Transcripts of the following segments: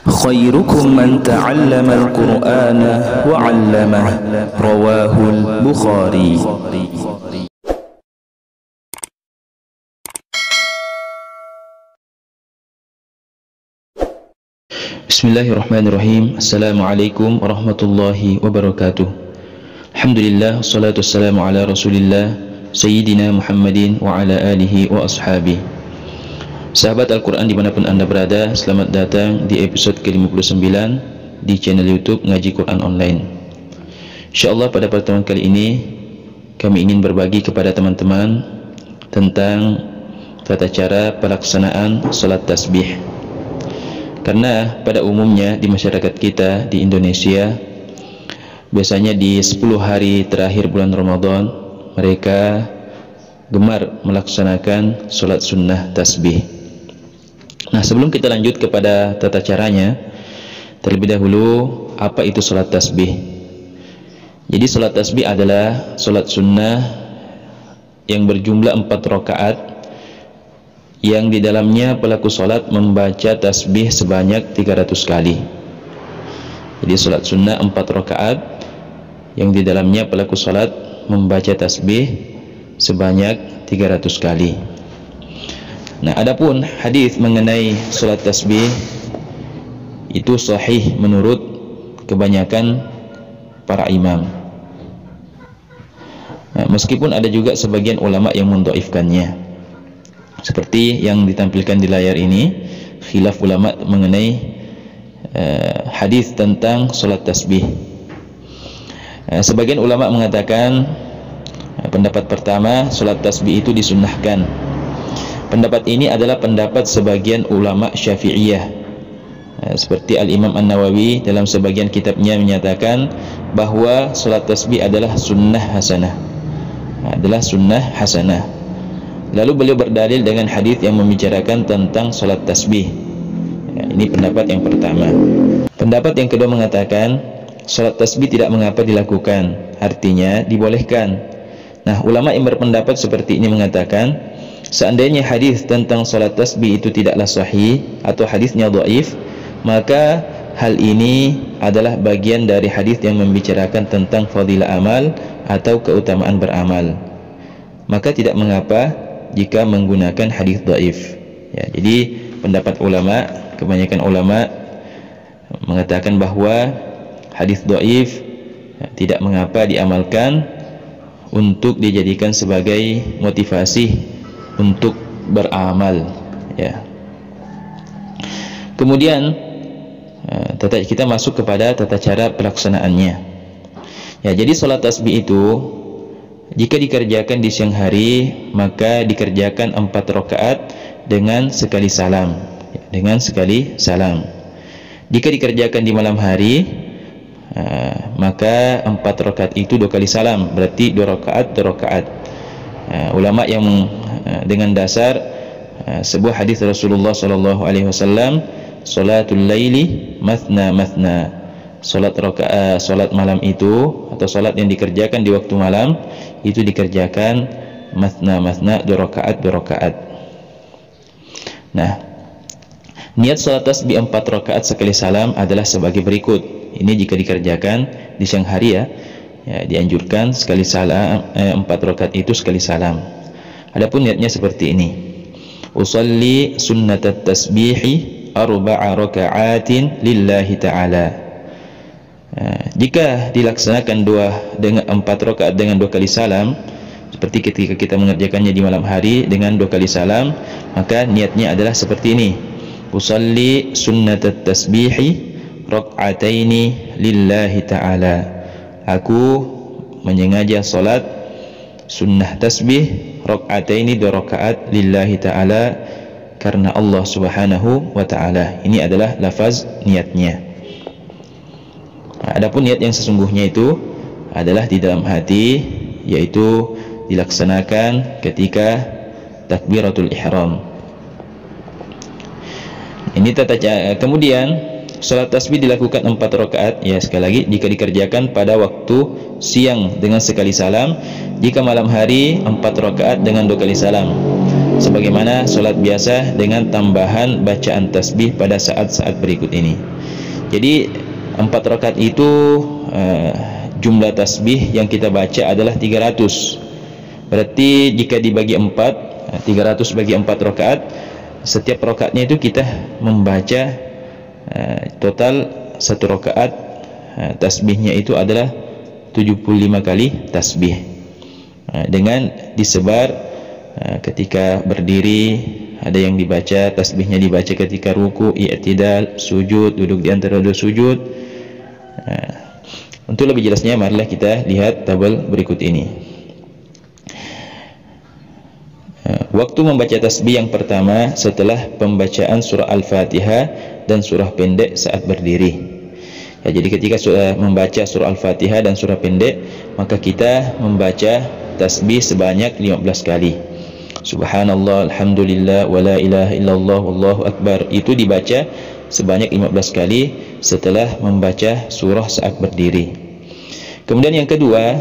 خيركم من تعلم القرآن وعلمه رواه البخاري. Bismillahirrahmanirrahim. Assalamualaikum warahmatullahi wabarakatuh. Alhamdulillah, wassalatu wassalamu ala rasulillah Sayyidina Muhammadin wa ala alihi wa ashabihi. Sahabat Al-Quran dimanapun anda berada, selamat datang di episode ke-59 di channel YouTube Ngaji Quran Online. InsyaAllah pada pertemuan kali ini kami ingin berbagi kepada teman-teman tentang tata cara pelaksanaan salat tasbih. Karena pada umumnya di masyarakat kita di Indonesia, biasanya di 10 hari terakhir bulan Ramadan mereka gemar melaksanakan salat sunnah tasbih. Nah, sebelum kita lanjut kepada tata caranya, terlebih dahulu apa itu salat tasbih? Jadi salat tasbih adalah salat sunnah yang berjumlah 4 rakaat yang di dalamnya pelaku salat membaca tasbih sebanyak 300 kali. Jadi salat sunnah 4 rakaat yang di dalamnya pelaku salat membaca tasbih sebanyak 300 kali. Nah, adapun hadis mengenai salat tasbih itu sahih menurut kebanyakan para imam. Nah, meskipun ada juga sebagian ulama yang mendhaifkannya. Seperti yang ditampilkan di layar ini, khilaf ulama mengenai hadis tentang salat tasbih. Sebagian ulama mengatakan pendapat pertama, salat tasbih itu disunnahkan. Pendapat ini adalah pendapat sebagian ulama Syafi'iyah. Seperti Al-Imam An-Nawawi dalam sebagian kitabnya menyatakan bahwa salat tasbih adalah sunnah hasanah. Adalah sunnah hasanah. Lalu beliau berdalil dengan hadis yang membicarakan tentang salat tasbih. Ini pendapat yang pertama. Pendapat yang kedua mengatakan salat tasbih tidak mengapa dilakukan, artinya dibolehkan. Nah, ulama yang berpendapat seperti ini mengatakan seandainya hadis tentang salat tasbih itu tidaklah sahih atau hadisnya dhaif, maka hal ini adalah bagian dari hadis yang membicarakan tentang fadilah amal atau keutamaan beramal. Maka tidak mengapa jika menggunakan hadis dhaif. Ya, jadi pendapat ulama, kebanyakan ulama mengatakan bahwa hadis dhaif tidak mengapa diamalkan untuk dijadikan sebagai motivasi untuk beramal, ya. Kemudian kita masuk kepada tata cara pelaksanaannya. Ya, jadi salat tasbih itu jika dikerjakan di siang hari maka dikerjakan 4 rakaat dengan sekali salam, ya, dengan sekali salam. Jika dikerjakan di malam hari maka 4 rakaat itu 2 kali salam, berarti 2 rakaat 2 rakaat. Ulama yang dengan dasar sebuah hadis Rasulullah sallallahu alaihi wasallam, salatul laili mathna mathna. Salat malam itu atau salat yang dikerjakan di waktu malam itu dikerjakan mathna mathna, 2 rakaat 2 rakaat. Nah, niat salat tasbih 4 rakaat sekali salam adalah sebagai berikut. Ini jika dikerjakan di siang hari, ya, dianjurkan sekali salam 4 rakaat itu sekali salam. Adapun niatnya seperti ini. Usalli sunnatat tasbihi 4 raka'atin lillahi ta'ala. Jika dilaksanakan 4 rakaat dengan 2 kali salam, seperti ketika kita mengerjakannya di malam hari dengan 2 kali salam, maka niatnya adalah seperti ini. Usalli sunnatat tasbihi raka'ataini lillahi ta'ala. Aku menyengaja salat sunnah tasbih raka'ataini, 2 rakaat lillahi ta'ala, karena Allah subhanahu wa ta'ala. Ini adalah lafaz niatnya. Adapun niat yang sesungguhnya itu adalah di dalam hati, yaitu dilaksanakan ketika takbiratul ihram. Ini tata cara. Kemudian salat tasbih dilakukan 4 rakaat, ya, sekali lagi jika dikerjakan pada waktu siang dengan sekali salam, jika malam hari 4 rakaat dengan 2 kali salam. sebagaimana sholat biasa dengan tambahan bacaan tasbih pada saat-saat berikut ini. Jadi 4 rakaat itu jumlah tasbih yang kita baca adalah 300. Berarti jika dibagi 4, 300 bagi 4 rakaat, setiap rakaatnya itu kita membaca total 1 rakaat tasbihnya itu adalah 75 kali tasbih, dengan disebar ketika berdiri. Ada yang dibaca tasbihnya dibaca ketika ruku, i'tidal, sujud, duduk di antara dua sujud. Untuk lebih jelasnya marilah kita lihat tabel berikut ini. Waktu membaca tasbih yang pertama setelah pembacaan surah Al-Fatihah dan surah pendek saat berdiri. Ya, jadi ketika sudah membaca surah Al-Fatihah dan surah pendek, maka kita membaca tasbih sebanyak 15 kali. Subhanallah, alhamdulillah, wa la ilaha illallah, wallahu akbar. Itu dibaca sebanyak 15 kali setelah membaca surah saat berdiri. Kemudian yang kedua,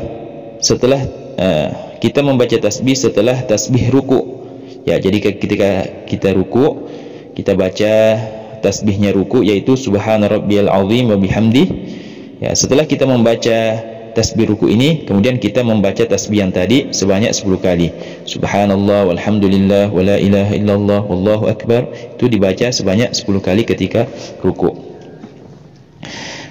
setelah kita membaca tasbih setelah tasbih ruku. Ya, jadi ketika kita ruku, kita baca tasbihnya ruku, yaitu subhana rabbiyal azim wa bihamdih. Ya, setelah kita membaca tasbih ruku ini, kemudian kita membaca tasbih yang tadi sebanyak 10 kali. Subhanallah, walhamdulillah, wa la ilaha illallah, wallahu akbar. Itu dibaca sebanyak 10 kali ketika ruku.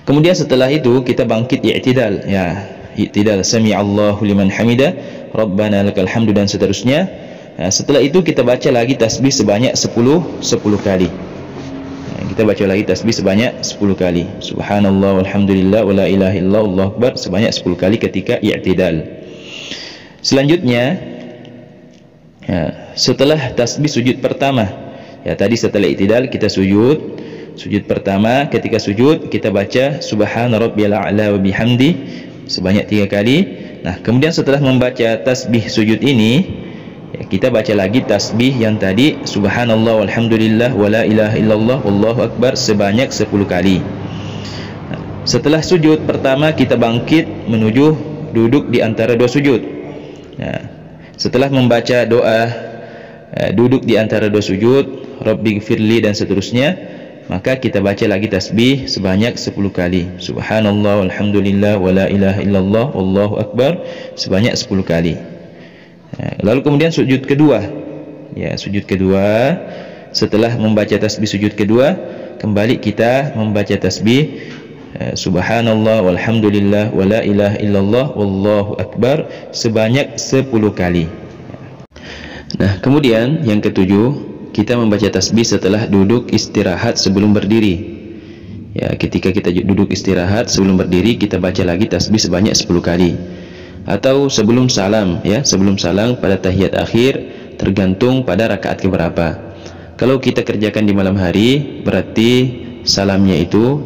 Kemudian setelah itu kita bangkit i'tidal. Ya, i'tidal, sami'allahu liman hamidah, rabbana lakal hamdu, dan seterusnya. Setelah itu kita baca lagi tasbih sebanyak 10 kali. Kita baca lagi tasbih sebanyak 10 kali. Subhanallah, walhamdulillah, wa la ilaha illallah, wallahu akbar, sebanyak 10 kali ketika i'tidal. Selanjutnya, setelah tasbih sujud pertama. Ya, tadi setelah i'tidal kita sujud. Sujud pertama, ketika sujud kita baca subhana rabbiyal a'la wa bihamdi sebanyak 3 kali. Nah, kemudian setelah membaca tasbih sujud ini, kita baca lagi tasbih yang tadi subhanallah, walhamdulillah, wa la ilaha illallah, wallahu akbar sebanyak 10 kali. Setelah sujud pertama kita bangkit menuju duduk di antara dua sujud. Setelah membaca doa duduk di antara dua sujud, rabbighfirli dan seterusnya, maka kita baca lagi tasbih sebanyak 10 kali. Subhanallah, walhamdulillah, wa la ilaha illallah, wallahu akbar sebanyak 10 kali. Lalu kemudian sujud kedua. Ya, sujud kedua, setelah membaca tasbih sujud kedua, kembali kita membaca tasbih subhanallah, walhamdulillah, wa la ilaha illallah, wallahu akbar sebanyak 10 kali. Nah, kemudian yang ketujuh, kita membaca tasbih setelah duduk istirahat sebelum berdiri. Ya, ketika kita duduk istirahat sebelum berdiri, kita baca lagi tasbih sebanyak 10 kali. Atau sebelum salam, ya, sebelum salam pada tahiyat akhir, tergantung pada rakaat keberapa. Kalau kita kerjakan di malam hari, berarti salamnya itu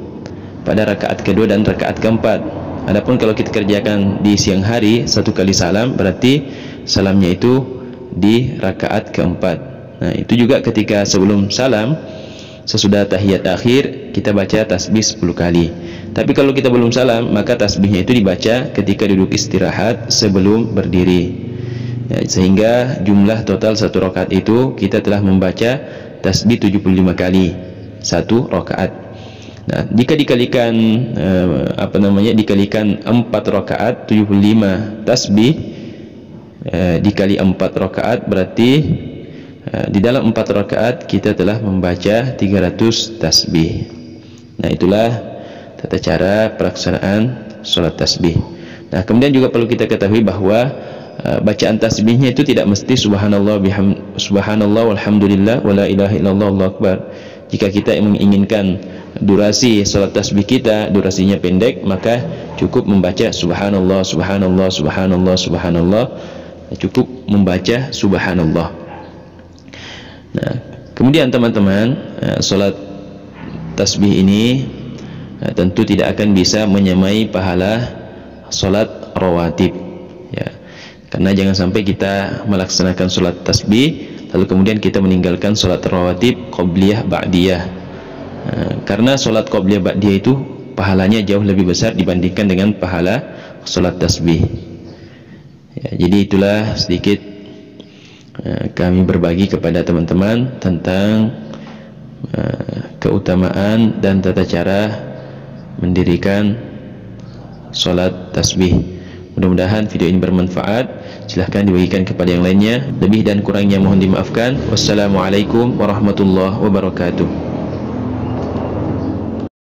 pada rakaat kedua dan rakaat keempat. Adapun kalau kita kerjakan di siang hari, 1 kali salam, berarti salamnya itu di rakaat keempat. Nah, itu juga ketika sebelum salam, sesudah tahiyat akhir, kita baca tasbih 10 kali. Tapi kalau kita belum salam, maka tasbihnya itu dibaca ketika duduk istirahat sebelum berdiri. Ya, sehingga jumlah total 1 rakaat itu kita telah membaca tasbih 75 kali 1 rakaat. Nah, jika dikalikan dikalikan 4 rakaat 75 tasbih dikali 4 rakaat, berarti di dalam 4 rakaat kita telah membaca 300 tasbih. Nah, itulah tata cara pelaksanaan sholat tasbih. Nah, kemudian juga perlu kita ketahui bahwa bacaan tasbihnya itu tidak mesti subhanallah, subhanallah, walhamdulillah, wa la ilaha illallah, wallahu akbar. Jika kita menginginkan durasi sholat tasbih kita durasinya pendek, maka cukup membaca subhanallah, subhanallah, subhanallah, subhanallah, cukup membaca subhanallah. Nah, kemudian teman-teman, sholat tasbih ini tentu tidak akan bisa menyamai pahala sholat rawatib, ya. Karena jangan sampai kita melaksanakan sholat tasbih lalu kemudian kita meninggalkan sholat rawatib qobliyah ba'diyah. Karena sholat qobliyah ba'diyah itu pahalanya jauh lebih besar dibandingkan dengan pahala sholat tasbih, ya. Jadi itulah sedikit kami berbagi kepada teman-teman tentang keutamaan dan tata cara mendirikan sholat tasbih. Mudah-mudahan video ini bermanfaat. Silahkan dibagikan kepada yang lainnya. Lebih dan kurangnya mohon dimaafkan. Wassalamualaikum warahmatullahi wabarakatuh.